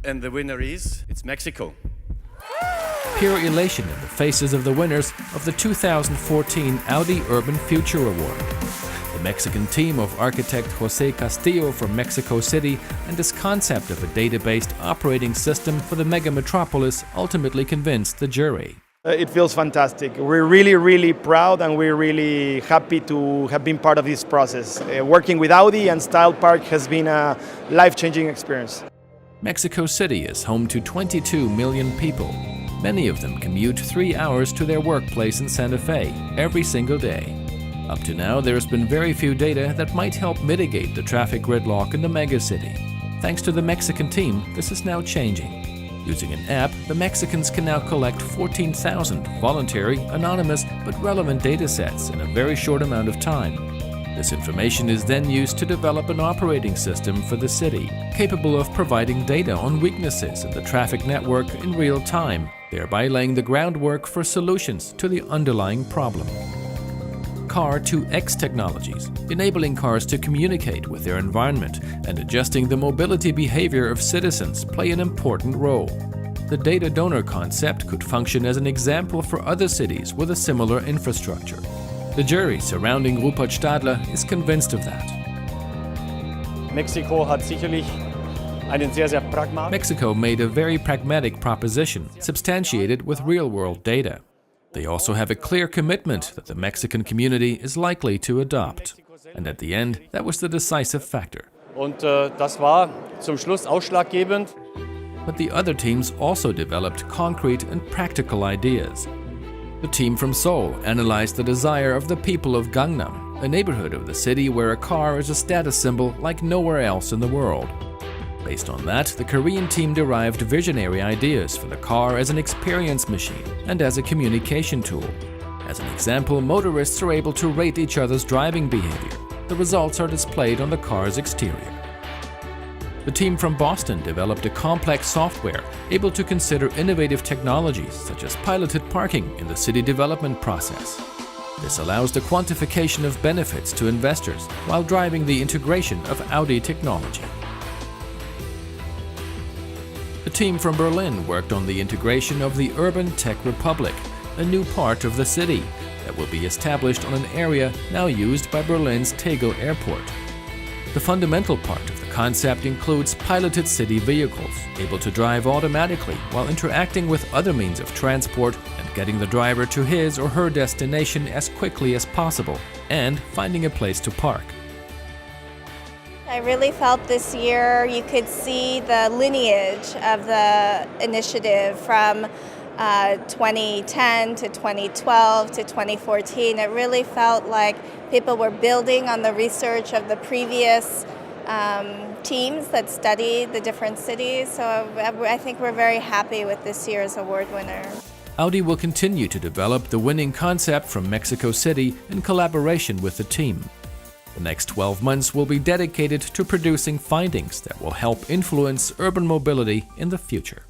And the winner it's Mexico. Pure elation in the faces of the winners of the 2014 Audi Urban Future Award. The Mexican team of architect Jose Castillo from Mexico City and his concept of a data-based operating system for the mega metropolis ultimately convinced the jury. It feels fantastic. We're really proud and we're really happy to have been part of this process. Working with Audi and Style Park has been a life-changing experience. Mexico City is home to 22 million people. Many of them commute 3 hours to their workplace in Santa Fe every single day. Up to now, there has been very few data that might help mitigate the traffic gridlock in the megacity. Thanks to the Mexican team, this is now changing. Using an app, the Mexicans can now collect 14,000 voluntary, anonymous, but relevant data sets in a very short amount of time. This information is then used to develop an operating system for the city, capable of providing data on weaknesses in the traffic network in real time, thereby laying the groundwork for solutions to the underlying problem. Car-to-X technologies, enabling cars to communicate with their environment and adjusting the mobility behavior of citizens, play an important role. The data donor concept could function as an example for other cities with a similar infrastructure. The jury surrounding Rupert Stadler is convinced of that. Mexico made a very pragmatic proposition, substantiated with real-world data. They also have a clear commitment that the Mexican community is likely to adopt. And at the end, that was the decisive factor. Und das war zum Schluss ausschlaggebend. But the other teams also developed concrete and practical ideas. The team from Seoul analyzed the desire of the people of Gangnam, a neighborhood of the city where a car is a status symbol like nowhere else in the world. Based on that, the Korean team derived visionary ideas for the car as an experience machine and as a communication tool. As an example, motorists are able to rate each other's driving behavior. The results are displayed on the car's exterior. The team from Boston developed a complex software able to consider innovative technologies such as piloted parking in the city development process. This allows the quantification of benefits to investors while driving the integration of Audi technology. The team from Berlin worked on the integration of the Urban Tech Republic, a new part of the city that will be established on an area now used by Berlin's Tegel Airport. The fundamental part of the concept includes piloted city vehicles, able to drive automatically while interacting with other means of transport and getting the driver to his or her destination as quickly as possible, and finding a place to park. I really felt this year you could see the lineage of the initiative from 2010 to 2012 to 2014. It really felt like people were building on the research of the previous teams that studied the different cities. So I think we're very happy with this year's award winner. Audi will continue to develop the winning concept from Mexico City in collaboration with the team. The next 12 months will be dedicated to producing findings that will help influence urban mobility in the future.